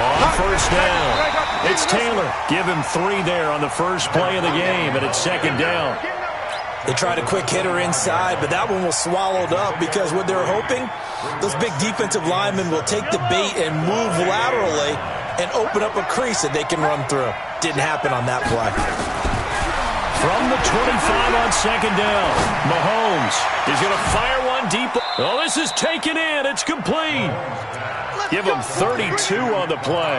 On first down, it's Taylor. Give him 3 there on the first play of the game, and it's second down. They tried a quick hitter inside, but that one was swallowed up because what they're hoping, those big defensive linemen will take the bait and move laterally and open up a crease that they can run through. Didn't happen on that play. From the 25 on second down, Mahomes is going to fire one deep. Oh, this is taken in. It's complete. Give him 32 on the play.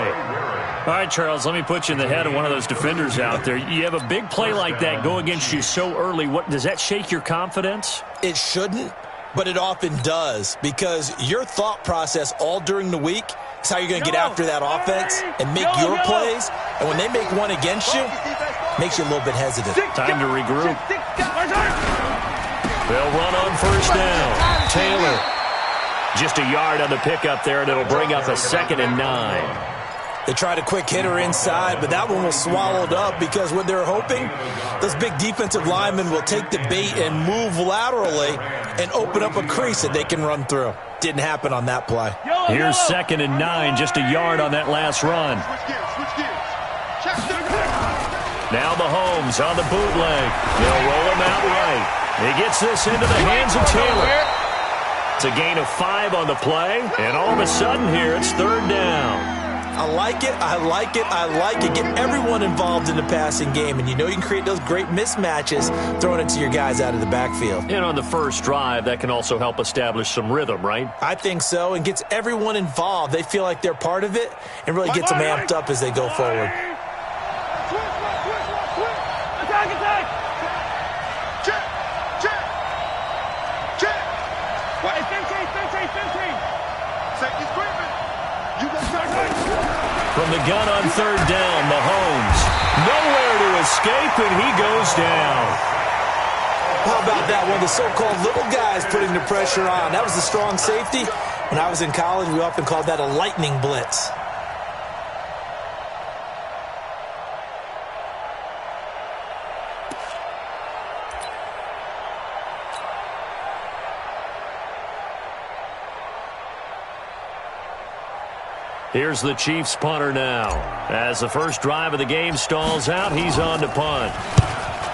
All right, Charles, let me put you in the head of one of those defenders out there. You have a big play like that go against you so early. What does that shake your confidence? It shouldn't, but it often does because your thought process all during the week is how you're going to get after that offense and make your plays. And when they make one against you, it makes you a little bit hesitant. Time to regroup. They'll run on first down. Taylor. Just a yard on the pickup there, and it'll bring up a 2nd and 9. They tried a quick hitter inside, but that one was swallowed up because what they're hoping, those big defensive linemen will take the bait and move laterally and open up a crease that they can run through. Didn't happen on that play. Here's 2nd and 9, just a yard on that last run. Now Mahomes on the bootleg. They'll roll him out right. He gets this into the hands of Taylor. It's a gain of 5 on the play, and all of a sudden here it's 3rd down. I like it, I like it, I like it. Get everyone involved in the passing game, and you know you can create those great mismatches throwing it to your guys out of the backfield. And on the first drive, that can also help establish some rhythm, right? I think so, and gets everyone involved. They feel like they're part of it and really gets them amped up as they go forward. From the gun on 3rd down, Mahomes. Nowhere to escape, and he goes down. How about that? One of the so-called little guys putting the pressure on. That was the strong safety. When I was in college, we often called that a lightning blitz. Here's the Chiefs punter now. As the first drive of the game stalls out, he's on to punt.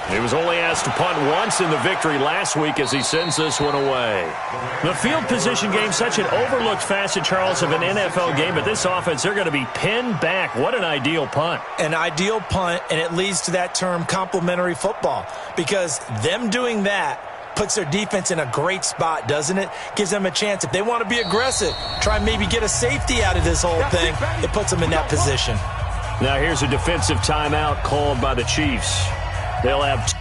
He was only asked to punt once in the victory last week as he sends this one away. The field position game, such an overlooked facet, Charles, of an NFL game, but this offense, they're going to be pinned back. What an ideal punt. An ideal punt, and it leads to that term complementary football, because them doing that puts their defense in a great spot, doesn't it? Gives them a chance. If they want to be aggressive, try and maybe get a safety out of this whole thing, it puts them in that position. Now here's a defensive timeout called by the Chiefs. They'll have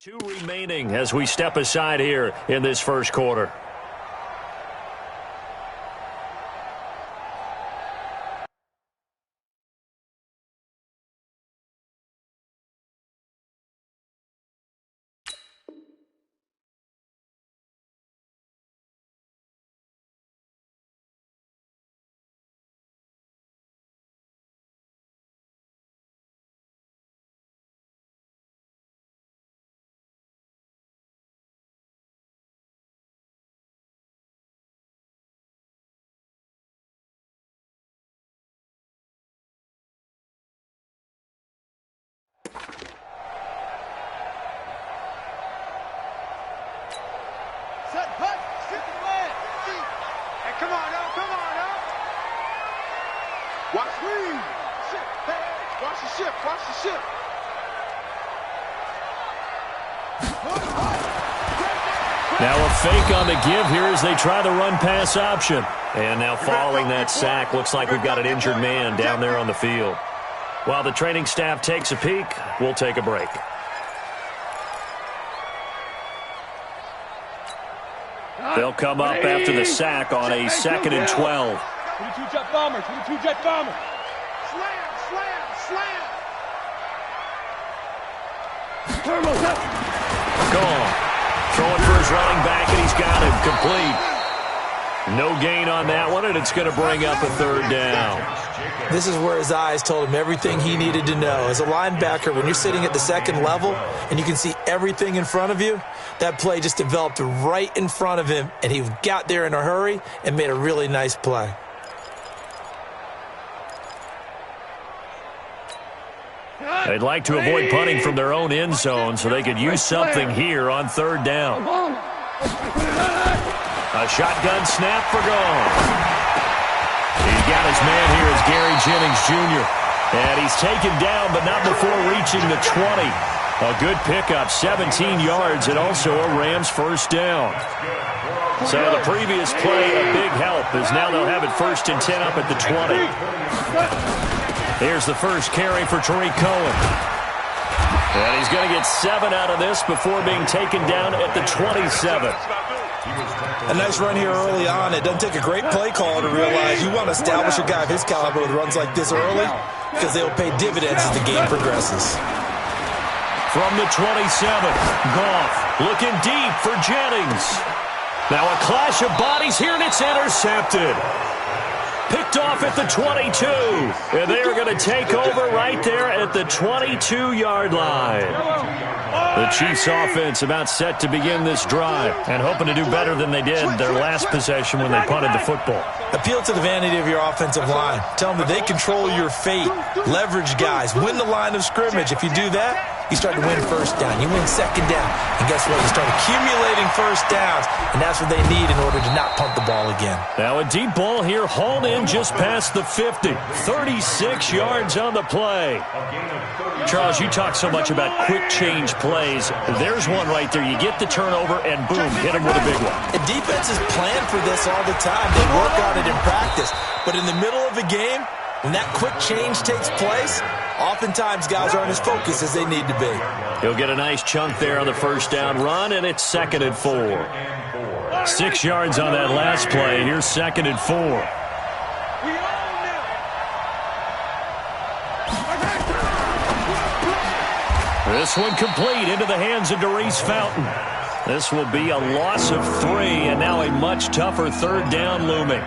2 remaining as we step aside here in this first quarter. Now a fake on the give here as they try the run-pass option. And now following that sack, looks like we've got an injured man down there on the field. While the training staff takes a peek, we'll take a break. They'll come up after the sack on a 2nd and 12. 22 jet bomber, 22 jet bomber. Slam, slam, slam. Gone. Throwing for his running back, and he's got him complete. No gain on that one, and it's going to bring up a 3rd down. This is where his eyes told him everything he needed to know. As a linebacker, when you're sitting at the 2nd level and you can see everything in front of you, that play just developed right in front of him, and he got there in a hurry and made a really nice play. They'd like to avoid punting from their own end zone so they could use something here on 3rd down. A shotgun snap for Gone. He's got his man here as Gary Jennings Jr. And he's taken down, but not before reaching the 20. A good pickup, 17 yards, and also a Rams 1st down. So the previous play, a big help, as now they'll have it 1st and 10 up at the 20. Here's the first carry for Tariq Cohen. And he's going to get 7 out of this before being taken down at the 27. A nice run here early on. It doesn't take a great play call to realize you want to establish a guy of his caliber with runs like this early because they'll pay dividends as the game progresses. From the 27, Goff looking deep for Jennings. Now a clash of bodies here, and it's intercepted. Picked off at the 22, and they are going to take over right there at the 22-yard line. The Chiefs offense about set to begin this drive and hoping to do better than they did their last possession when they punted the football. Appeal to the vanity of your offensive line. Tell them that they control your fate. Leverage guys. Win the line of scrimmage. If you do that, you start to win 1st down. You win 2nd down. And guess what? You start accumulating 1st downs, and that's what they need in order to not punt the ball again. Now a deep ball here, hauled in just past the 50. 36 yards on the play. Charles, you talk so much about quick change plays. There's one right there. You get the turnover, and boom, hit him with a big one. And defenses plan for this all the time. They work on it in practice. But in the middle of the game, when that quick change takes place, oftentimes guys aren't as focused as they need to be. He'll get a nice chunk there on the 1st down run, and it's 2nd and 4. 6 yards on that last play. Here's 2nd and 4. This one complete into the hands of Darius Fountain. This will be a loss of 3, and now a much tougher 3rd down looming.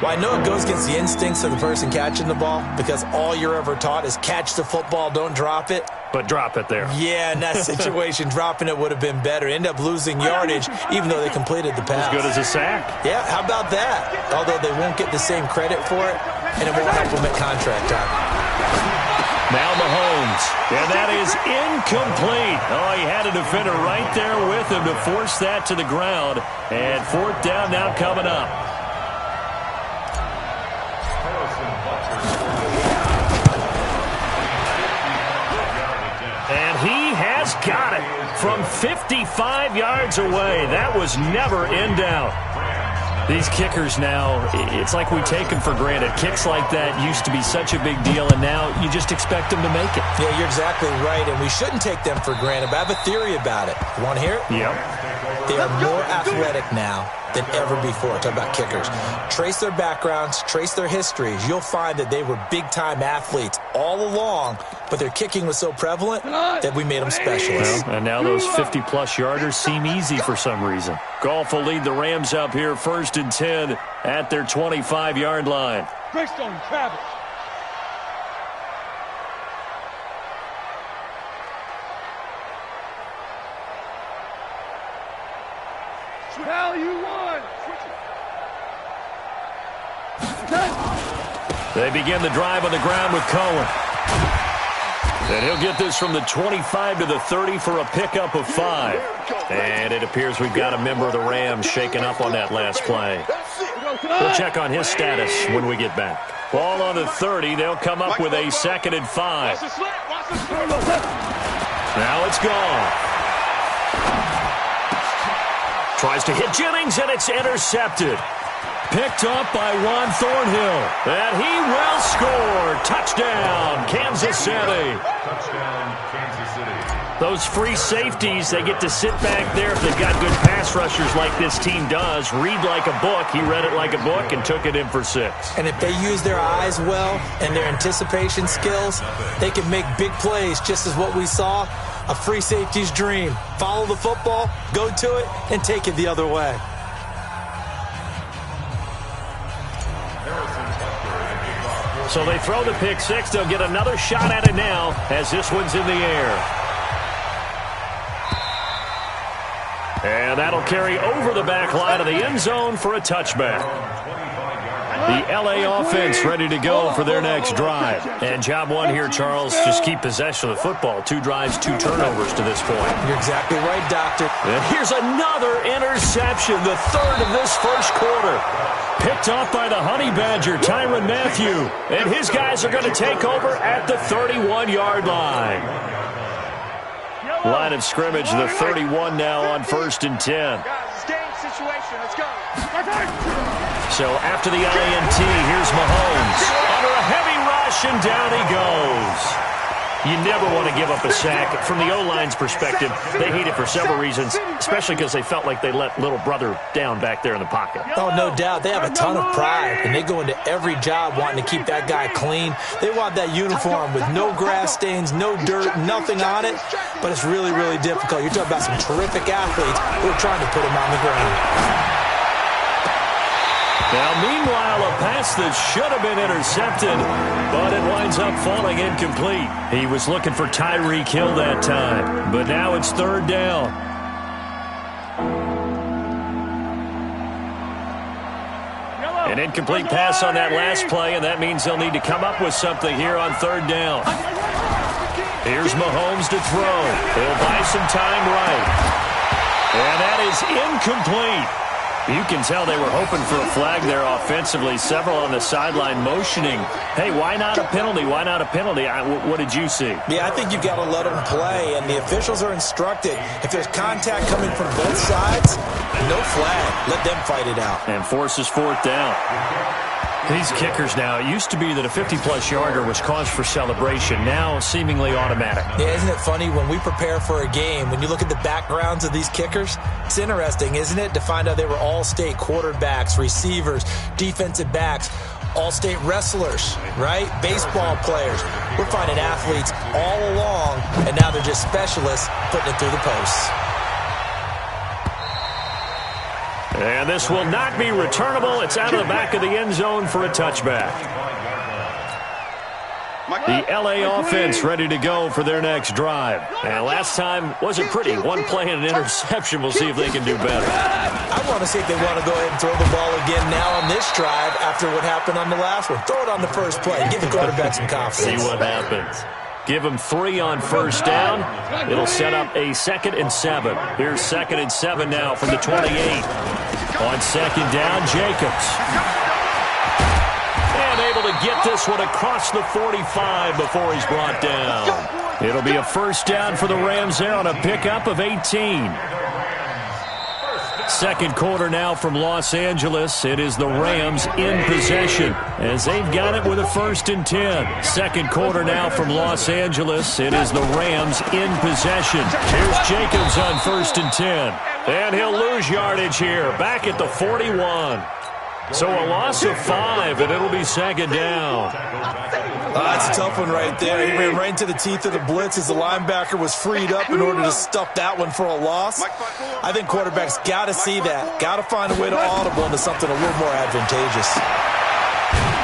Well, I know it goes against the instincts of the person catching the ball because all you're ever taught is catch the football, don't drop it. But drop it there. Yeah, in that situation, dropping it would have been better. End up losing yardage, even though they completed the pass. As good as a sack. Yeah, how about that? Although they won't get the same credit for it, and it won't help them at contract time. Now Mahomes, and that is incomplete. Oh, he had a defender right there with him to force that to the ground. And 4th down now coming up. And he has got it from 55 yards away. That was never in doubt. These kickers now, it's like we take them for granted. Kicks like that used to be such a big deal, and now you just expect them to make it. Yeah, you're exactly right, and we shouldn't take them for granted. But I have a theory about it. You want to hear it? Yep. They are more athletic now than ever before. Talk about kickers. Trace their backgrounds, trace their histories. You'll find that they were big-time athletes all along, but their kicking was so prevalent that we made them specialists. Well, and now those 50-plus yarders seem easy for some reason. Goff will lead the Rams up here 1st and 10 at their 25-yard line. Greystone, Travis. Hell, you won. They begin the drive on the ground with Cohen. And he'll get this from the 25 to the 30 for a pickup of 5. And it appears we've got a member of the Rams shaken up on that last play. We'll check on his status when we get back. Ball on the 30. They'll come up with a 2nd and 5. Now it's gone. Tries to hit Jennings, and it's intercepted. Picked up by Juan Thornhill. And he will score. Touchdown, Kansas City. Touchdown, Kansas City. Those free safeties, they get to sit back there if they've got good pass rushers like this team does. Read like a book. He read it like a book and took it in for 6. And if they use their eyes well and their anticipation skills, they can make big plays, just as what we saw. A free safety's dream. Follow the football, go to it, and take it the other way. So they throw the pick 6. They'll get another shot at it now as this one's in the air. And that'll carry over the back line of the end zone for a touchback. The L.A. offense ready to go for their next drive. And job one here, Charles, just keep possession of the football. 2 drives, 2 turnovers to this point. You're exactly right, Doctor. And here's another interception, the 3rd of this first quarter. Picked off by the Honey Badger, Tyrann Mathieu. And his guys are going to take over at the 31-yard line. Line of scrimmage, the 31 now on 1st and 10. So after the INT, here's Mahomes. Under a heavy rush, and down he goes. You never want to give up a sack. From the O-line's perspective, they hate it for several reasons, especially because they felt like they let little brother down back there in the pocket. Oh, no doubt. They have a ton of pride, and they go into every job wanting to keep that guy clean. They want that uniform with no grass stains, no dirt, nothing on it, but it's really, really difficult. You're talking about some terrific athletes who are trying to put him on the ground. Now, meanwhile, a pass that should have been intercepted, but it winds up falling incomplete. He was looking for Tyreek Hill that time, but now it's 3rd down. An incomplete pass on that last play, and that means they'll need to come up with something here on 3rd down. Here's Mahomes to throw. He'll buy some time right. And that is incomplete. You can tell they were hoping for a flag there offensively. Several on the sideline motioning, hey, why not a penalty? Why not a penalty? What did you see? Yeah, I think you've got to let them play, and the officials are instructed. If there's contact coming from both sides, no flag. Let them fight it out. And forces 4th down. These kickers now, it used to be that a 50-plus yarder was cause for celebration. Now, seemingly automatic. Yeah, isn't it funny when we prepare for a game, when you look at the backgrounds of these kickers, it's interesting, isn't it, to find out they were all-state quarterbacks, receivers, defensive backs, all-state wrestlers, right? Baseball players. We're finding athletes all along, and now they're just specialists putting it through the posts. And this will not be returnable. It's out of the back of the end zone for a touchback. The L.A. offense ready to go for their next drive. And last time wasn't pretty. 1 play and an interception. We'll see if they can do better. I want to see if they want to go ahead and throw the ball again now on this drive after what happened on the last one. Throw it on the first play. Give the quarterback some confidence. See what happens. Give them 3 on 1st down. It'll set up a 2nd and 7. Here's 2nd and 7 now from the 28. On 2nd down, Jacobs. And able to get this one across the 45 before he's brought down. It'll be a 1st down for the Rams there on a pickup of 18. Second quarter now from Los Angeles. It is the Rams in possession as they've got it with a 1st and 10. Second quarter now from Los Angeles. It is the Rams in possession. Here's Jacobs on 1st and 10. And he'll lose yardage here, back at the 41. So a loss of 5, and it'll be 2nd down. That's a tough one right there. He ran right into the teeth of the blitz as the linebacker was freed up in order to stuff that one for a loss. I think quarterbacks got to see that. Got to find a way to audible into something a little more advantageous.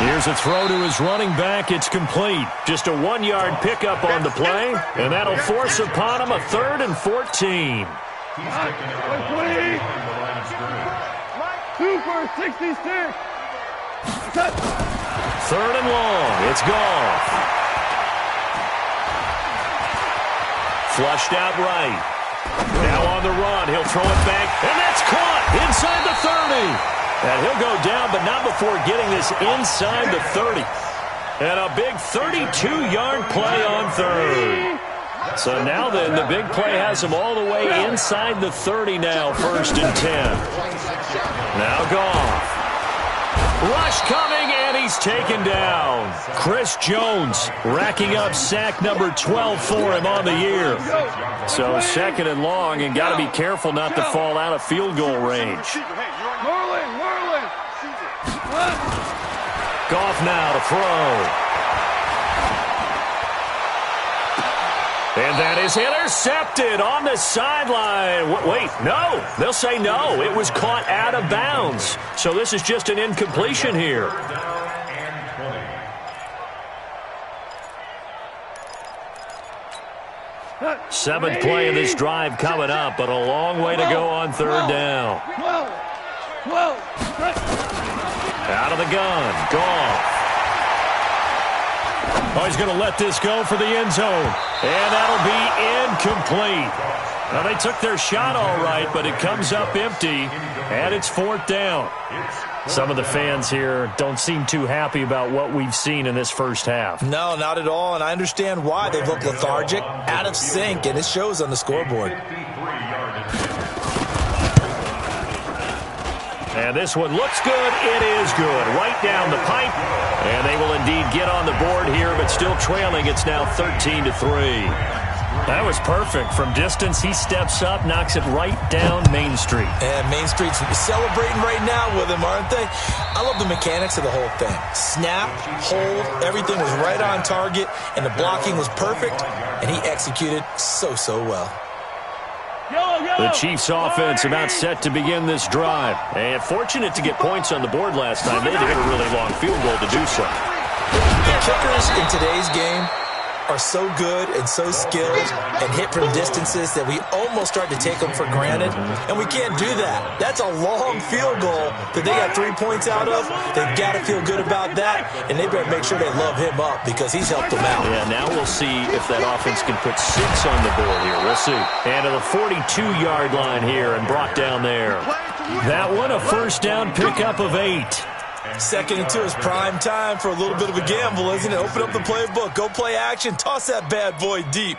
Here's a throw to his running back. It's complete. Just a 1-yard pickup on the play, and that'll force upon him a 3rd and 14. 2 for 66. 3rd and long. It's Goff. Flushed out right. Now on the run. He'll throw it back, and that's caught inside the 30. And he'll go down, but not before getting this inside the 30. And a big 32-yard play on 3rd. So now then, the big play has him all the way inside the 30 now, 1st and 10. Now Goff. Rush coming, and he's taken down. Chris Jones racking up sack number 12 for him on the year. So 2nd and long, and got to be careful not to fall out of field goal range. Goff now to throw. And that is intercepted on the sideline. Wait, no. They'll say no. It was caught out of bounds. So this is just an incompletion here. 7th play of this drive coming up, but a long way to go on 3rd down. Out of the gun. Goff. Oh, he's going to let this go for the end zone. And that'll be incomplete. Now, they took their shot all right, but it comes up empty, and it's 4th down. Some of the fans here don't seem too happy about what we've seen in this first half. No, not at all, and I understand why. They've looked lethargic, out of sync, and it shows on the scoreboard. And this one looks good. It is good. Right down the pipe. And they will indeed get on the board here, but still trailing. It's now 13-3. That was perfect. From distance, he steps up, knocks it right down Main Street. And Main Street's celebrating right now with him, aren't they? I love the mechanics of the whole thing. Snap, hold, everything was right on target, and the blocking was perfect, and he executed so well. The Chiefs offense about set to begin this drive. And fortunate to get points on the board last time. They had to hit a really long field goal to do so. The kickers in today's game are so good and so skilled and hit from distances that we almost start to take them for granted, and we can't do that. That's a long field goal that they got 3 points out of. They've got to feel good about that, and they better make sure they love him up because he's helped them out. Yeah, now we'll see if that offense can put 6 on the board here. We'll see. And to the 42-yard line here and brought down there. That one, a 1st down pickup of 8. 2nd and 2 is prime time for a little bit of a gamble, isn't it? Open up the playbook, go play action, toss that bad boy deep.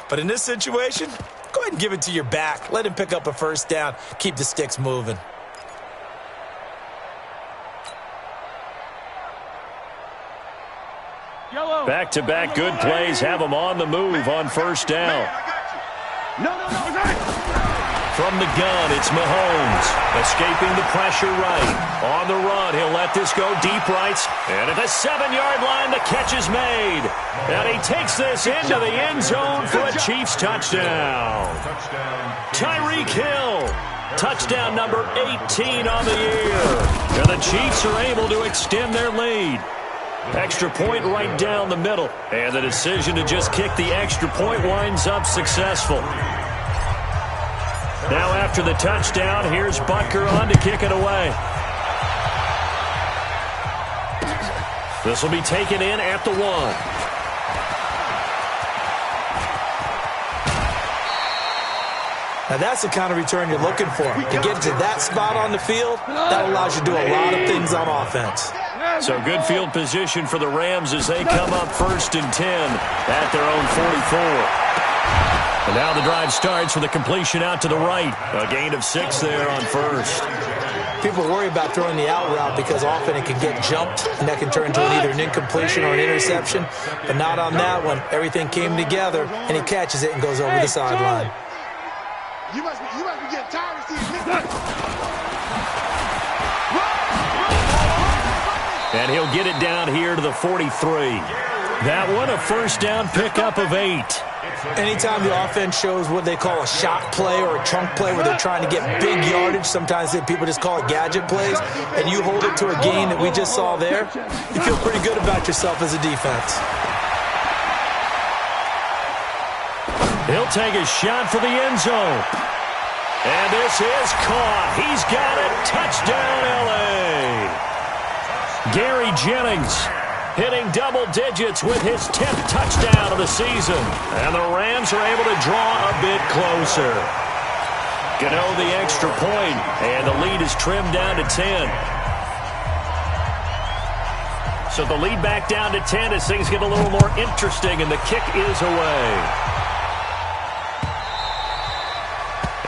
But in this situation, go ahead and give it to your back. Let him pick up a 1st down. Keep the sticks moving. Back-to-back good plays have him on the move on 1st down. From the gun, it's Mahomes, escaping the pressure right. On the run, he'll let this go deep right. And at the 7-yard line, the catch is made. And he takes this into the end zone for a Chiefs touchdown. Tyreek Hill, touchdown number 18 on the year. And the Chiefs are able to extend their lead. Extra point right down the middle. And the decision to just kick the extra point winds up successful. Now after the touchdown, here's Butker on to kick it away. This will be taken in at the 1. Now that's the kind of return you're looking for. To get to that spot on the field, that allows you to do a lot of things on offense. So good field position for the Rams as they come up 1st and 10 at their own 44. And now the drive starts with a completion out to the right. A gain of 6 there on first. People worry about throwing the out route because often it can get jumped, and that can turn into either an incompletion or an interception. But not on that one. Everything came together, and he catches it and goes over the sideline. You must be getting tired of seeing this. And he'll get it down here to the 43. That one, a first down pickup of 8. Anytime the offense shows what they call a shot play or a chunk play where they're trying to get big yardage, sometimes people just call it gadget plays, and you hold it to a gain that we just saw there, you feel pretty good about yourself as a defense. He'll take a shot for the end zone. And this is caught. He's got it. Touchdown, L.A. Gary Jennings hitting double digits with his 10th touchdown of the season. And the Rams are able to draw a bit closer. Gano the extra point, and the lead is trimmed down to 10. So the lead back down to 10 as things get a little more interesting, and the kick is away.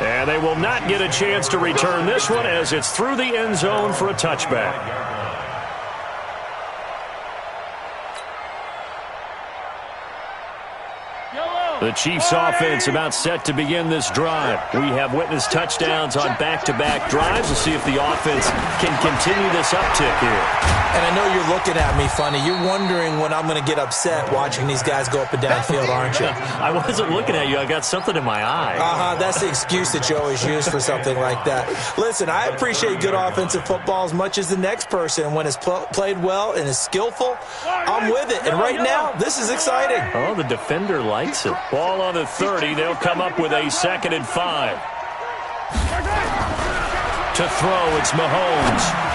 And they will not get a chance to return this one as it's through the end zone for a touchback. The Chiefs offense about set to begin this drive. We have witnessed touchdowns on back-to-back drives. We'll see if the offense can continue this uptick here. And I know you're looking at me funny. You're wondering when I'm going to get upset watching these guys go up and down the field, aren't you? I wasn't looking at you. I got something in my eye. That's the excuse that you always use for something like that. Listen, I appreciate good offensive football as much as the next person. When it's played well and is skillful, I'm with it. And right now, this is exciting. Oh, the defender likes it. Ball on the 30. They'll come up with a 2nd and 5. To throw, it's Mahomes.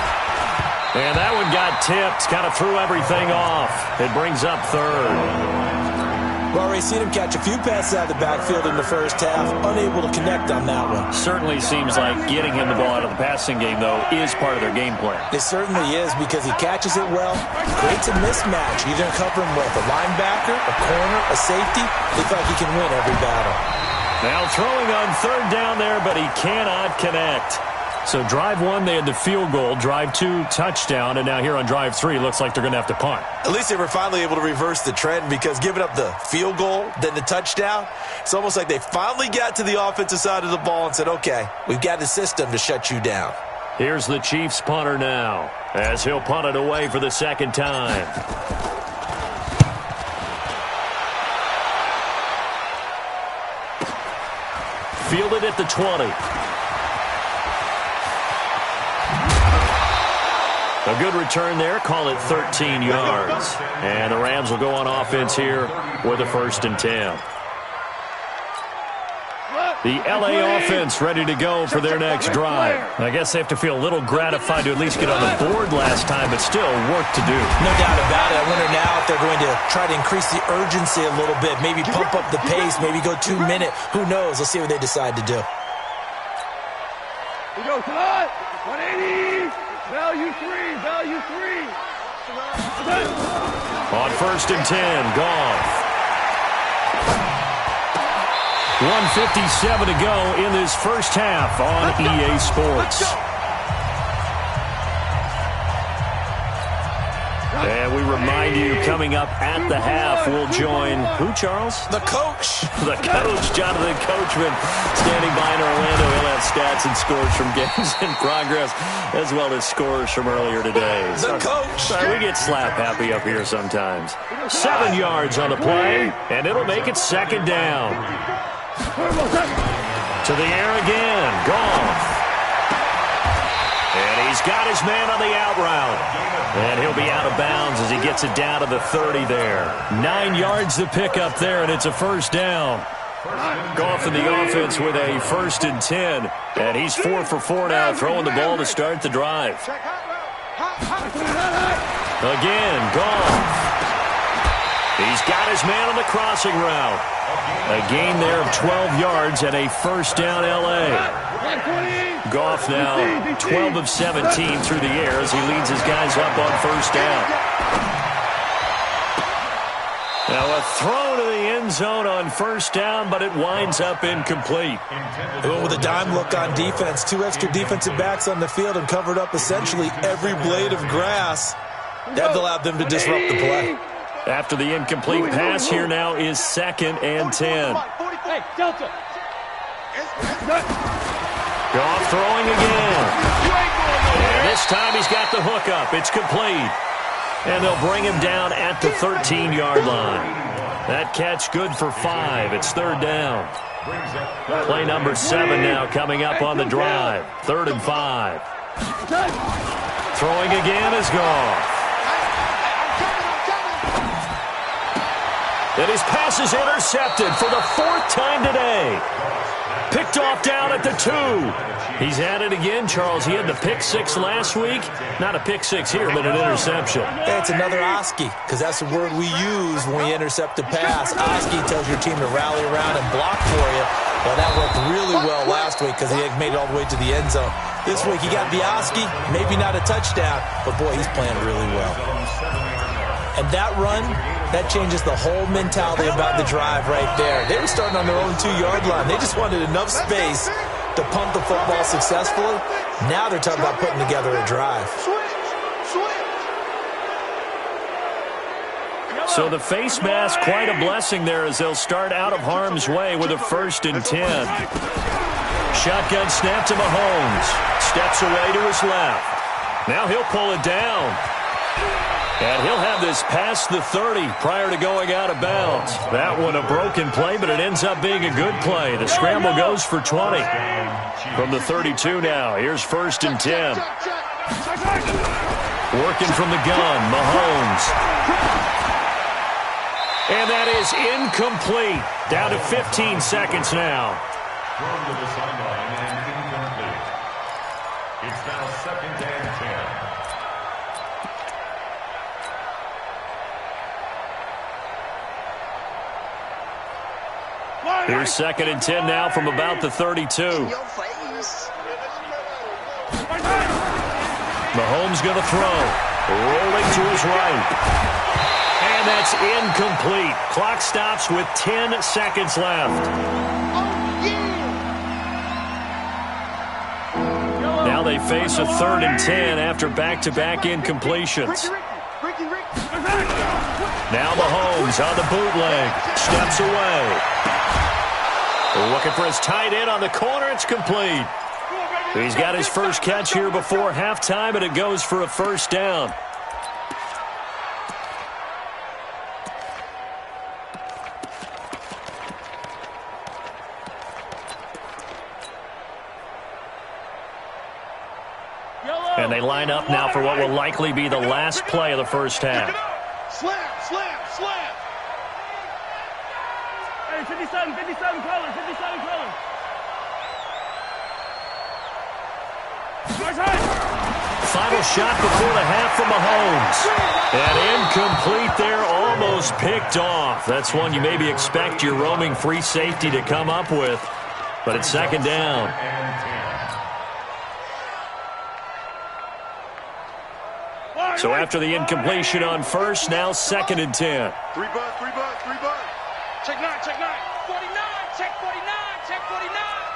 And that one got tipped. Kind of threw everything off. It brings up 3rd. Well, we've seen him catch a few passes out of the backfield in the first half. Unable to connect on that one. Certainly seems like getting him the ball out of the passing game, though, is part of their game plan. It certainly is because he catches it well, creates a mismatch. Either cover him with a linebacker, a corner, a safety. Looks like he can win every battle. Now throwing on 3rd down there, but he cannot connect. So drive 1, they had the field goal. Drive 2, touchdown. And now here on drive 3, looks like they're going to have to punt. At least they were finally able to reverse the trend because giving up the field goal, then the touchdown, it's almost like they finally got to the offensive side of the ball and said, okay, we've got a system to shut you down. Here's the Chiefs punter now as he'll punt it away for the 2nd time. Fielded at the 20. A good return there. Call it 13 yards. And the Rams will go on offense here with a 1st and 10. The L.A. offense ready to go for their next drive. I guess they have to feel a little gratified to at least get on the board last time, but still work to do. No doubt about it. I wonder now if they're going to try to increase the urgency a little bit, maybe pump up the pace, maybe go 2 minute. Who knows? Let's see what they decide to do. We go tonight. 180. Value 3. On 1st and 10, Goff. 1:57 to go in this first half on EA Sports. And we remind you, coming up at the half, we'll join who, Charles? The coach. The coach, Jonathan Coachman, standing by in Orlando. He'll have stats and scores from games in progress, as well as scores from earlier today. The coach. Sorry, we get slap happy up here sometimes. 7 yards on the play, and it'll make it 2nd down. To the air again, Goff. And he's got his man on the out route. And he'll be out of bounds as he gets it down to the 30 there. 9 yards to pick up there, and it's a 1st down. Goff in the offense with a 1st and 10. And he's 4 for 4 now, throwing the ball to start the drive. Again, Goff. He's got his man on the crossing route. A gain there of 12 yards and a 1st down L.A. Goff now 12 of 17 through the air as he leads his guys up on 1st down. Now a throw to the end zone on first down, but it winds up incomplete. They went with a dime look on defense. 2 extra defensive backs on the field and covered up essentially every blade of grass. That allowed them to disrupt the play. After the incomplete pass, here now is 2nd and 10. Hey, Delta. Goff throwing again. And this time he's got the hook up. It's complete. And they'll bring him down at the 13-yard line. That catch good for 5. It's 3rd down. Play number 7 now coming up on the drive. 3rd and 5. Throwing again is Goff. And his pass is intercepted for the 4th time today. Picked off down at the 2. He's at it again, Charles. He had the pick 6 last week. Not a pick 6 here, but an interception. Yeah, it's another Oski, because that's the word we use when we intercept a pass. Oski tells your team to rally around and block for you. Well, that worked really well last week because he made it all the way to the end zone. This week he got the Oski, maybe not a touchdown, but boy, he's playing really well. And that run, that changes the whole mentality about the drive right there. They were starting on their own 2-yard line. They just wanted enough space to pump the football successfully. Now they're talking about putting together a drive. So the face mask, quite a blessing there as they'll start out of harm's way with a 1st and 10. Shotgun snap to Mahomes. Steps away to his left. Now he'll pull it down. And he'll have this past the 30 prior to going out of bounds. That one a broken play, but it ends up being a good play. The scramble goes for 20. From the 32 now, here's 1st and 10. Working from the gun, Mahomes. And that is incomplete. Down to 15 seconds now. Thrown to the sideline and incomplete. It's now 2nd and 10. Here's 2nd and 10 now from about the 32. Mahomes going to throw. Rolling to his right. And that's incomplete. Clock stops with 10 seconds left. Now they face a 3rd and 10 after back-to-back incompletions. Now Mahomes on the bootleg. Steps away. Looking for his tight end on the corner. It's complete. He's got his first catch here before halftime, and it goes for a 1st down. And they line up now for what will likely be the last play of the first half. Slam, slam, slam. Hey, 57 color, 57 color. Final shot before the half from Mahomes. And incomplete there, almost picked off. That's one you maybe expect your roaming free safety to come up with. But it's 2nd down. So after the incompletion on 1st, now 2nd and 10. 3 bud. Check 9. 49, check 49, check 49.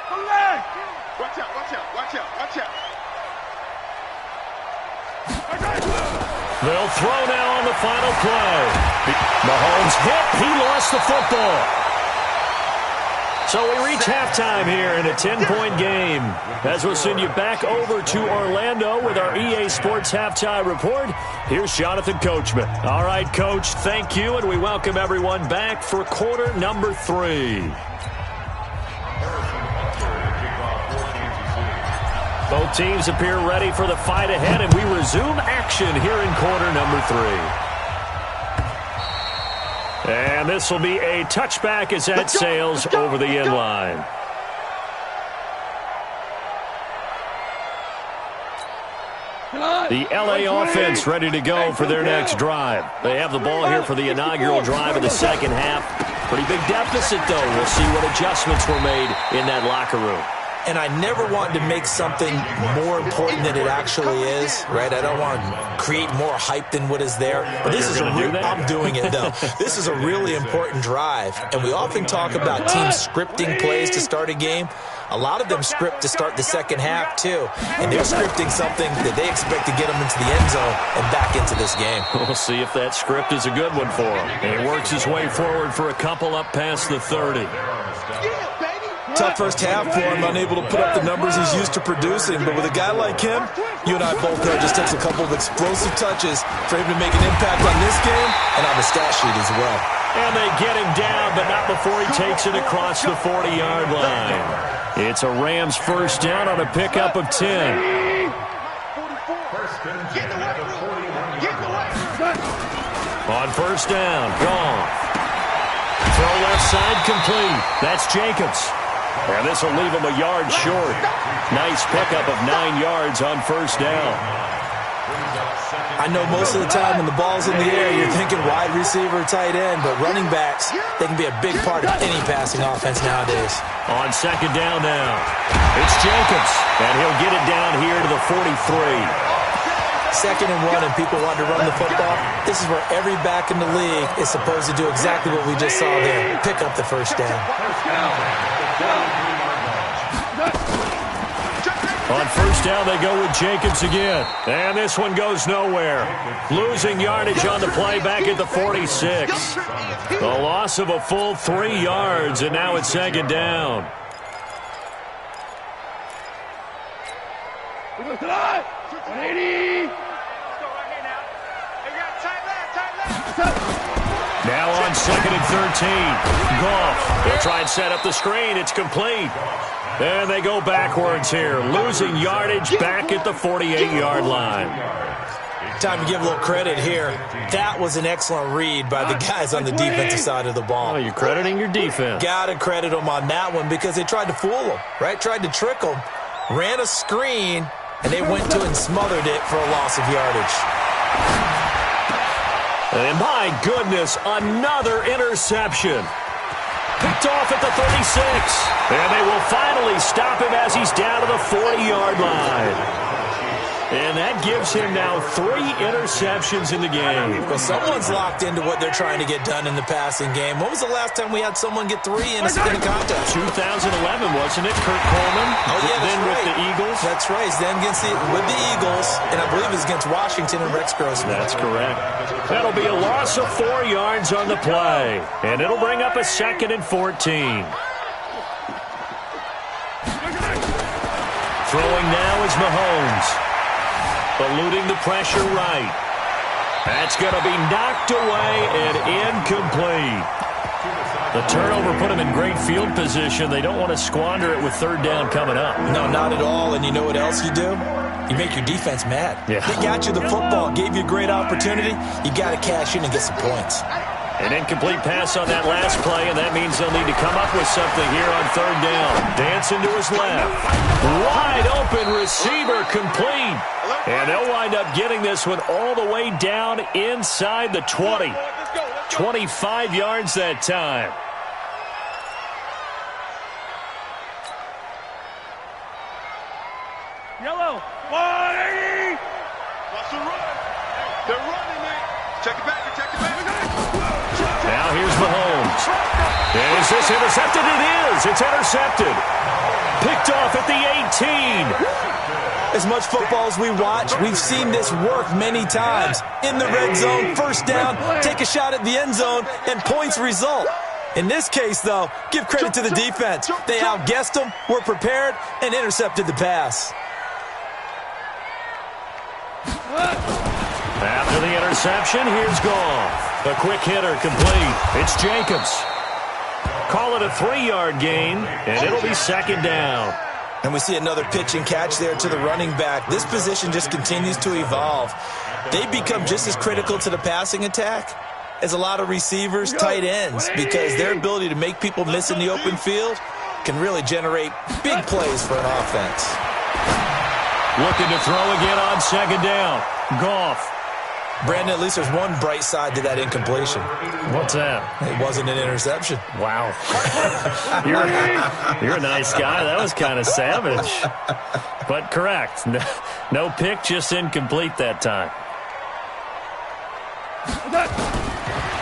Collect. Watch out. They'll throw now on the final play. Mahomes hit. He lost the football. So we reach halftime here in a 10-point game. As we'll send you back over to Orlando with our EA Sports Halftime Report, here's Jonathan Coachman. All right, Coach, thank you, and we welcome everyone back for quarter number 3. Both teams appear ready for the fight ahead, and we resume action here in quarter number 3. And this will be a touchback as that sails over the end line. The LA offense ready to go for their next drive. They have the ball here for the inaugural drive of the second half. Pretty big deficit, though. We'll see what adjustments were made in that locker room. And I never want to make something more important than it actually is, right? I don't want to create more hype than what is there. But this is I'm doing it, though. This is a really important drive. And we often talk about teams scripting plays to start a game. A lot of them script to start the second half, too. And they're scripting something that they expect to get them into the end zone and back into this game. We'll see if that script is a good one for him. And he works his way forward for a couple up past the 30. Tough first half for him, unable to put up the numbers he's used to producing. But with a guy like him, you and I both know it just takes a couple of explosive touches for him to make an impact on this game and on the stat sheet as well. And they get him down, but not before he takes it across the 40-yard line. It's a Rams first down on a pickup of 10. On first down, gone. Throw left side complete. That's Jacobs. And this will leave him a yard short. Nice pickup of 9 yards on first down. I know most of the time when the ball's in the air, you're thinking wide receiver, tight end, but running backs, they can be a big part of any passing offense nowadays. On second down now, it's Jacobs, and he'll get it down here to the 43. Second and 1, and people want to run the football. This is where every back in the league is supposed to do exactly what we just saw there, pick up the first down. On first down, they go with Jacobs again. And this one goes nowhere. Losing yardage on the play back at the 46. The loss of a full 3 yards, and now it's second down. Now on second and 13. Goff. They'll try and set up the screen. It's complete. And they go backwards here. Losing yardage back at the 48-yard line. Time to give a little credit here. That was an excellent read by the guys on the defensive side of the ball. Oh, you're crediting your defense. Got to credit them on that one because they tried to fool them, right? Tried to trick them. Ran a screen, and they went to and smothered it for a loss of yardage. And my goodness, another interception. Picked off at the 36. And they will finally stop him as he's down to the 40-yard line. And that gives him now 3 interceptions in the game. Well, someone's locked into what they're trying to get done in the passing game. When was the last time we had someone get 3 in a contest? 2011, wasn't it? Kurt Coleman. Oh, yeah, then right. With the Eagles. That's right. Then with the Eagles, and I believe it's against Washington and Rex Grossman. That's correct. That'll be a loss of 4 yards on the play. And it'll bring up a second and 14. Throwing now is Mahomes. Eluding the pressure right. That's going to be knocked away and incomplete. The turnover put them in great field position. They don't want to squander it with third down coming up. No, not at all. And you know what else you do? You make your defense mad. Yeah. They got you the football, gave you a great opportunity. You got to cash in and get some points. An incomplete pass on that last play, and that means they'll need to come up with something here on third down. Dancing to his left. Wide open receiver complete. And they'll wind up getting this one all the way down inside the 20. 25 yards that time. Yellow. 180. What's the run? They're running, man. Check it back. Check it back. Now here's Mahomes. And is this intercepted? It is. It's intercepted. Picked off at the 18. As much football as we watch, we've seen this work many times. In the red zone, first down, take a shot at the end zone, and points result. In this case, though, give credit to the defense. They outguessed them, were prepared, and intercepted the pass. After the interception, here's Goff. A quick hitter complete. It's Jacobs. Call it a 3-yard gain, and it'll be second down. And we see another pitch and catch there to the running back. This position just continues to evolve. They become just as critical to the passing attack as a lot of receivers, tight ends, because their ability to make people miss in the open field can really generate big plays for an offense. Looking to throw again on second down. Goff. Brandon, at least there's one bright side to that incompletion. What's that? It wasn't an interception. Wow. You're a nice guy. That was kind of savage. But correct. No pick, just incomplete that time.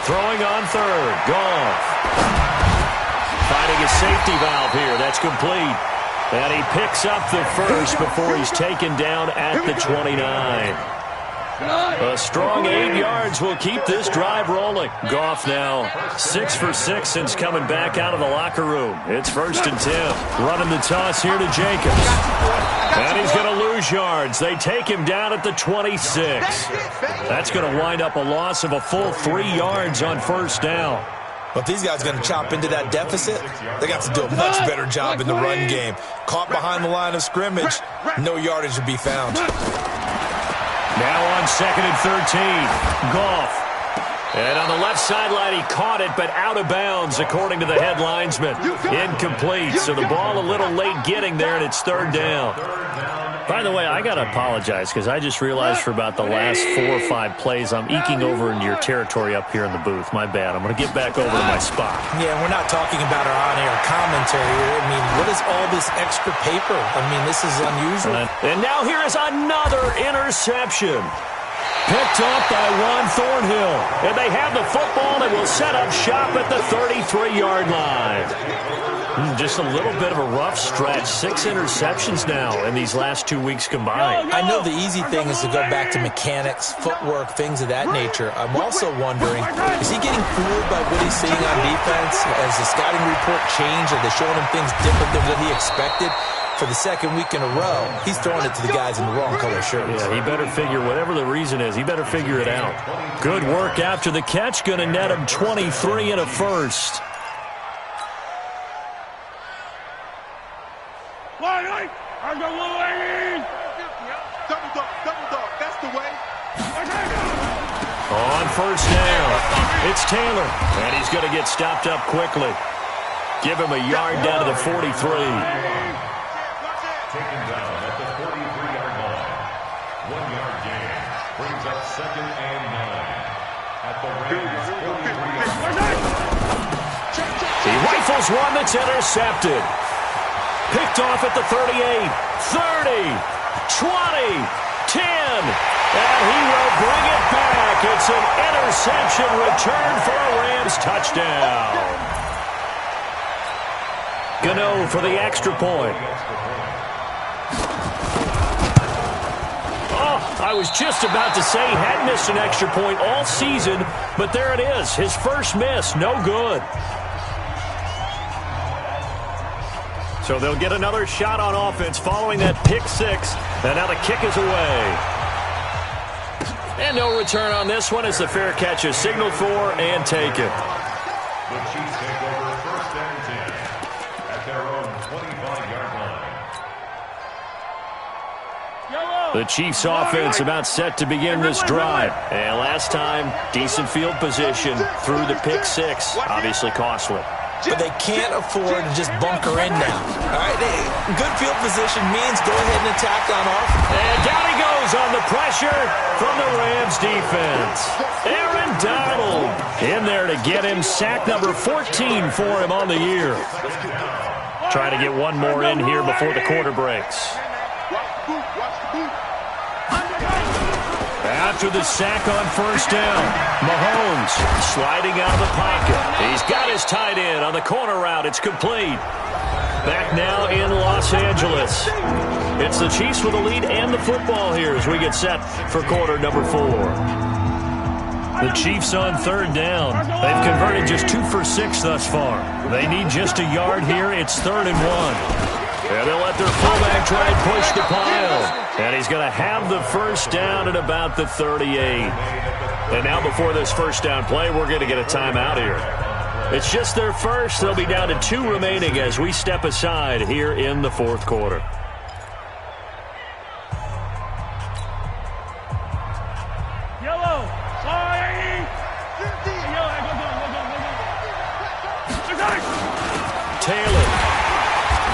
Throwing on third. Goff. Finding a safety valve here. That's complete. And he picks up the first before he's taken down at the 29. A strong 8 yards will keep this drive rolling. Goff now 6 for 6 since coming back out of the locker room. It's 1st and 10. Running the toss here to Jacobs. And he's going to lose yards. They take him down at the 26. That's going to wind up a loss of a full 3 yards on 1st down. Well, if these guys are going to chop into that deficit, they got to do a much better job in the run game. Caught behind the line of scrimmage, no yardage to be found. Now on 2nd and 13, Goff. And on the left sideline, he caught it, but out of bounds, according to the head linesman. Incomplete, so the ball a little late getting there, and it's 3rd down. By the way, I got to apologize because I just realized for about the last 4 or 5 plays, I'm eking over into your territory up here in the booth. My bad. I'm going to get back over to my spot. Yeah, we're not talking about our on-air commentary here. I mean, what is all this extra paper? I mean, this is unusual. And now here is another interception. Picked up by Juan Thornhill. And they have the football and will set up shop at the 33-yard line. Just a little bit of a rough stretch. 6 interceptions now in these last 2 weeks combined. I know the easy thing is to go back to mechanics, footwork, things of that nature. I'm also wondering, is he getting fooled by what he's seeing on defense? Has the scouting report changed? Are they showing him things different than what he expected? For the 2nd week in a row, he's throwing it to the guys in the wrong color shirts. Yeah, he better figure, whatever the reason is, he better figure it out. Good work after the catch. Going to net him 23 and a first. Double dog, that's the way. On 1st down, it's Taylor, and he's going to get stopped up quickly. Give him a yard down to the 43. Taken down at the 43-yard line. 1-yard gain brings up 2nd and 9 at the Rams' 43-yard line. He rifles one that's intercepted. Picked off at the 38, 30, 20, 10, and he will bring it back. It's an interception return for a Rams touchdown. Gano for the extra point. Oh, I was just about to say he had missed an extra point all season, but there it is. His first miss, no good. So they'll get another shot on offense following that pick 6. And now the kick is away. And no return on this one as the fair catch is signaled for and taken. The Chiefs take over 1st and 10 at their own 25-yard line. The Chiefs offense about set to begin this drive. And last time, decent field position through the pick 6. Obviously costly. But they can't afford to just bunker in now. All right, good field position means go ahead and attack on offense. And down he goes on the pressure from the Rams defense. Aaron Donald in there to get him sack number 14 for him on the year. Try to get one more in here before the quarter breaks. After the sack on 1st down, Mahomes sliding out of the pocket. He's got his tight end on the corner route. It's complete. Back now in Los Angeles. It's the Chiefs with the lead and the football here as we get set for quarter number 4. The Chiefs on 3rd down. They've converted just 2 for 6 thus far. They need just a yard here. It's 3rd and 1. And they'll let their fullback try and push the pile. And he's going to have the first down at about the 38. And now before this first down play, we're going to get a timeout here. It's just their first. They'll be down to 2 remaining as we step aside here in the 4th quarter. Taylor.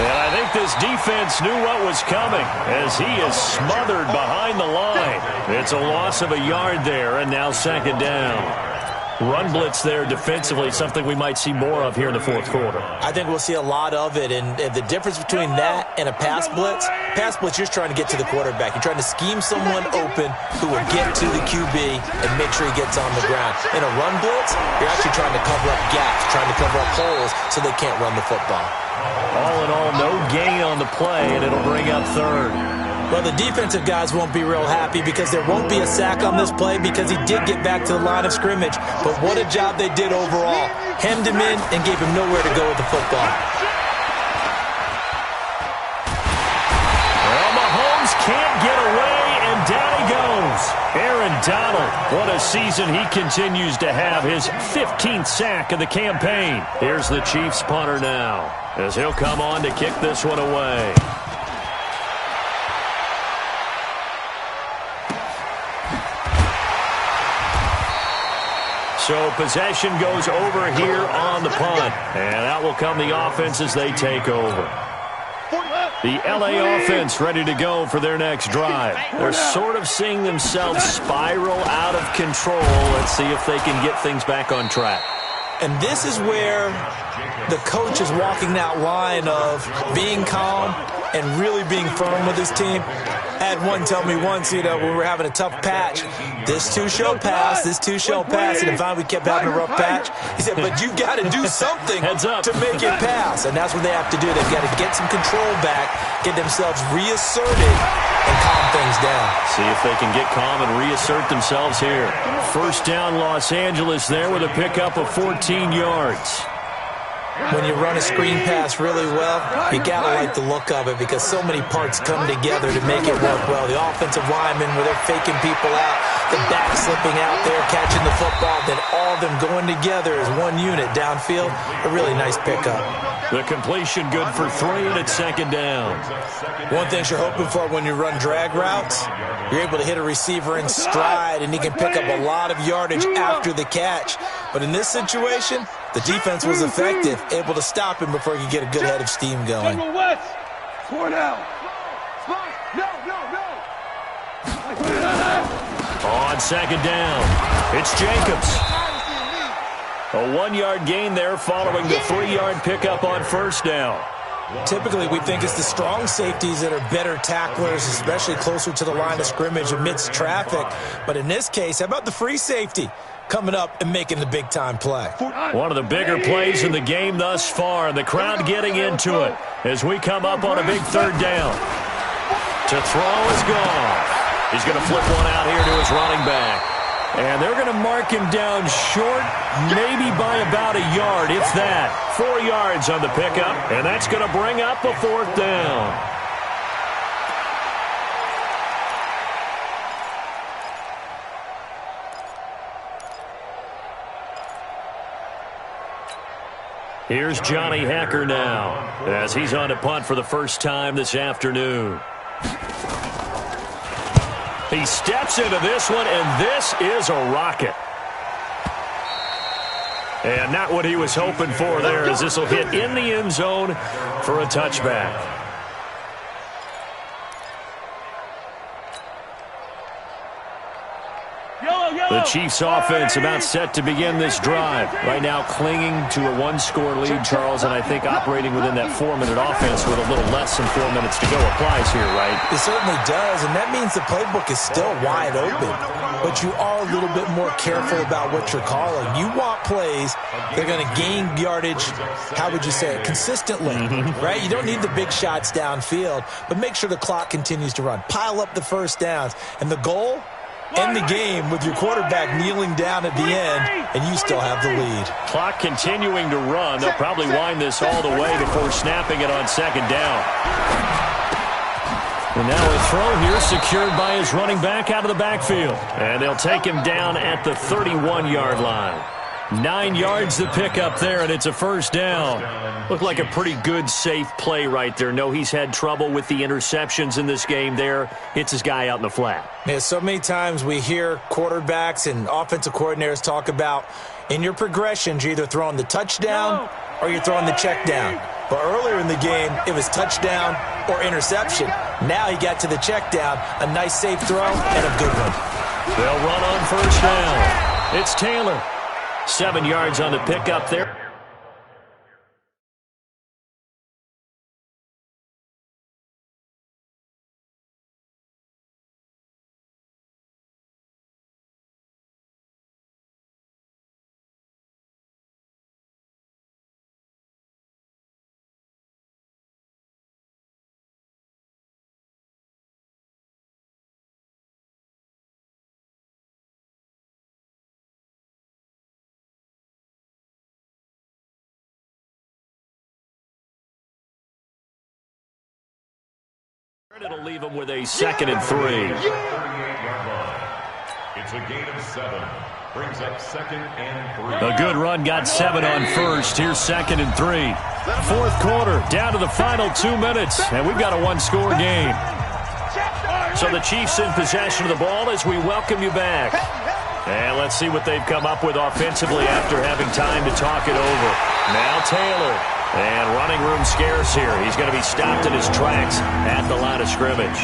And I think like this defense knew what was coming as he is smothered behind the line. It's a loss of a yard there, and now second down. Run blitz there defensively, something we might see more of here in the fourth quarter. I think we'll see a lot of it, and the difference between that and a pass blitz, you're trying to get to the quarterback. You're trying to scheme someone open who will get to the QB and make sure he gets on the ground. In a run blitz, you're actually trying to cover up gaps, trying to cover up holes so they can't run the football. All in all, no gain on the play, and it'll bring up third. Well, the defensive guys won't be real happy because there won't be a sack on this play because he did get back to the line of scrimmage. But what a job they did overall. Hemmed him in and gave him nowhere to go with the football. Well, Mahomes can't get away, and down he goes. Aaron Donald, what a season he continues to have. His 15th sack of the campaign. Here's the Chiefs punter now as he'll come on to kick this one away. So possession goes over here on the punt. And out will come the offense as they take over. The LA offense ready to go for their next drive. They're sort of seeing themselves spiral out of control. Let's see if they can get things back on track. And this is where the coach is walking that line of being calm and really being firm with his team. I had one tell me once, when we were having a tough patch, this too shall pass, this too shall pass. And if we kept having a rough patch, he said, but you've got to do something to make it pass. And that's what they have to do. They've got to get some control back, get themselves reasserted, and calm things down. See if they can get calm and reassert themselves here. First down, Los Angeles there with a pickup of 14 yards. When you run a screen pass really well, you got to like the look of it because so many parts come together to make it work well. The offensive linemen, where they're faking people out, the back slipping out there, catching the football, then all of them going together as one unit downfield. A really nice pickup. The completion good for 3, and it's second down. One thing you're hoping for when you run drag routes, you're able to hit a receiver in stride, and he can pick up a lot of yardage after the catch. But in this situation, the defense was effective, able to stop him before he could get a good head of steam going. On second down, it's Jacobs. A 1-yard gain there following the 3-yard pickup on first down. Typically, we think it's the strong safeties that are better tacklers, especially closer to the line of scrimmage amidst traffic. But in this case, how about the free safety coming up and making the big-time play? One of the bigger plays in the game thus far, and the crowd getting into it as we come up on a big third down. To throw is gone. He's going to flip one out here to his running back. And they're going to mark him down short, maybe by about a yard, if that. 4 yards on the pickup, and that's going to bring up a fourth down. Here's Johnny Hacker now, as he's on to punt for the first time this afternoon. He steps into this one, and this is a rocket. And not what he was hoping for there, as this will hit in the end zone for a touchback. The Chiefs offense about set to begin this drive. Right now clinging to a 1-score lead, Charles, and I think operating within that 4-minute offense with a little less than 4 minutes to go applies here, right? It certainly does, and that means the playbook is still wide open. But you are a little bit more careful about what you're calling. You want plays that are going to gain yardage, how would you say it, consistently, right? You don't need the big shots downfield, but make sure the clock continues to run. Pile up the first downs, and the goal? End the game with your quarterback kneeling down at the end, and you still have the lead. Clock continuing to run. They'll probably wind this all the way before snapping it on second down. And now a throw here secured by his running back out of the backfield. And they'll take him down at the 31-yard line. 9 yards to pick up there, and it's a first down. Looked like a pretty good, safe play right there. No, he's had trouble with the interceptions in this game there. Hits his guy out in the flat. Yeah, so many times we hear quarterbacks and offensive coordinators talk about in your progressions, you're either throwing the touchdown or you're throwing the check down. But earlier in the game, it was touchdown or interception. Now he got to the check down, a nice safe throw, and a good one. They'll run on first down. It's Taylor. 7 yards on the pickup there. It'll leave them with a 2nd and 3. It's a gain of 7. Brings up 2nd and 3. A good run got 7 on first. Here's 2nd and 3. Fourth quarter, down to the final 2 minutes, and we've got a one-score game. So the Chiefs in possession of the ball as we welcome you back. And let's see what they've come up with offensively after having time to talk it over. Now Taylor. And running room scarce here. He's going to be stopped in his tracks at the line of scrimmage.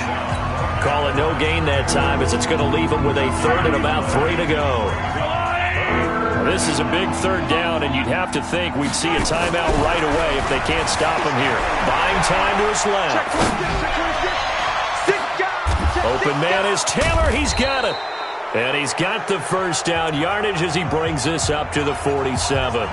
Call it no gain that time as it's going to leave him with a 3rd and about 3 to go. Well, this is a big 3rd down, and you'd have to think we'd see a timeout right away if they can't stop him here. Buying time to his left. Open man is Taylor. He's got it. And he's got the first down yardage as he brings this up to the 47.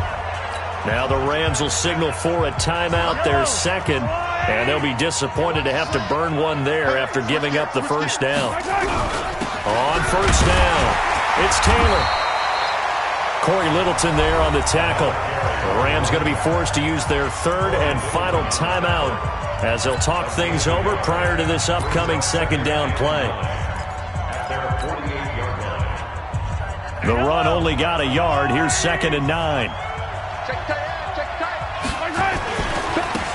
Now the Rams will signal for a timeout, their 2nd, and they'll be disappointed to have to burn one there after giving up the first down. On first down, it's Taylor. Corey Littleton there on the tackle. The Rams going to be forced to use their 3rd and final timeout as they'll talk things over prior to this upcoming 2nd down play. The run only got a yard. Here's 2nd and 9.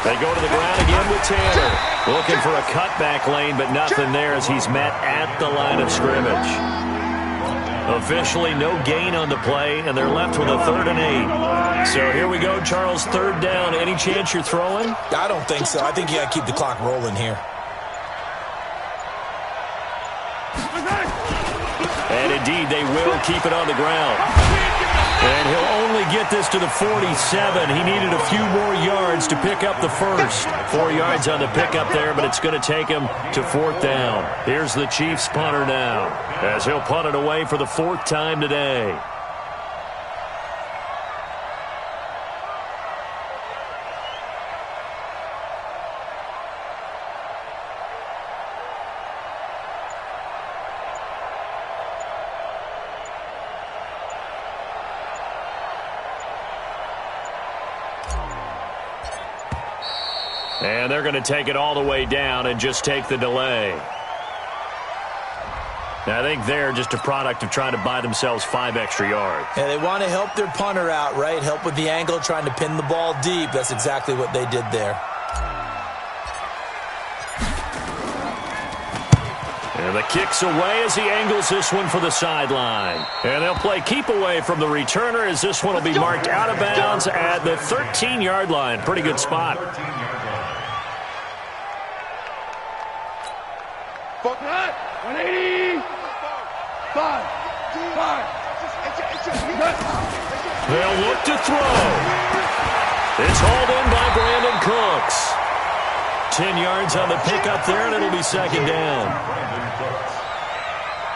They go to the ground again with Taylor. Looking for a cutback lane, but nothing there as he's met at the line of scrimmage. Officially no gain on the play, and they're left with a 3rd and 8. So here we go, Charles, 3rd down. Any chance you're throwing? I don't think so. I think you got to keep the clock rolling here. And indeed, they will keep it on the ground. And he'll only get this to the 47. He needed a few more yards to pick up the first. 4 yards on the pickup there, but it's going to take him to 4th down. Here's the Chiefs punter now, as he'll punt it away for the 4th time today. And they're going to take it all the way down and just take the delay. Now, I think they're just a product of trying to buy themselves 5 extra yards. Yeah, they want to help their punter out, right? Help with the angle, trying to pin the ball deep. That's exactly what they did there. And the kick's away as he angles this one for the sideline. And they'll play keep away from the returner as this one will be marked out of bounds at the 13-yard line. Pretty good spot. 180. 5. They'll look to throw. It's hauled in by Brandon Cooks. 10 yards on the pickup there, and it'll be 2nd down.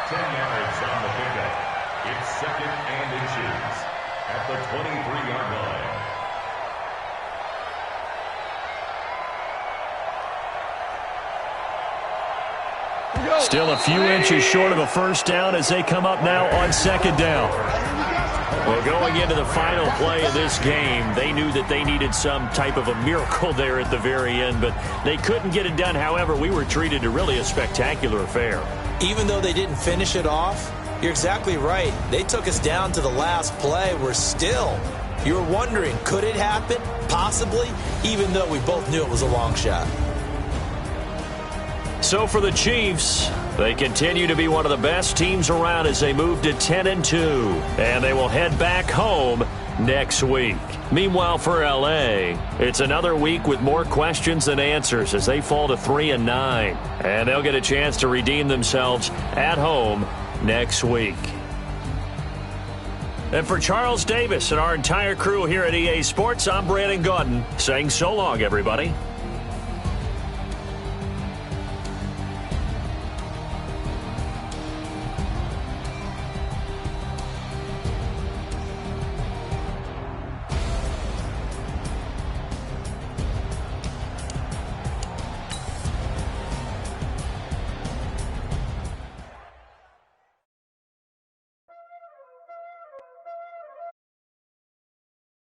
10 yards on the pickup. It's 2nd and inches at the 23-yard line. Still a few inches short of a first down as they come up now on 2nd down. Well, going into the final play of this game, they knew that they needed some type of a miracle there at the very end, but they couldn't get it done. However, we were treated to really a spectacular affair. Even though they didn't finish it off, you're exactly right. They took us down to the last play. We're still, you were wondering, could it happen? Possibly, even though we both knew it was a long shot. So for the Chiefs, they continue to be one of the best teams around as they move to 10-2. And they will head back home next week. Meanwhile, for L.A., it's another week with more questions than answers as they fall to 3-9. And they'll get a chance to redeem themselves at home next week. And for Charles Davis and our entire crew here at EA Sports, I'm Brandon Gaudin saying so long, everybody.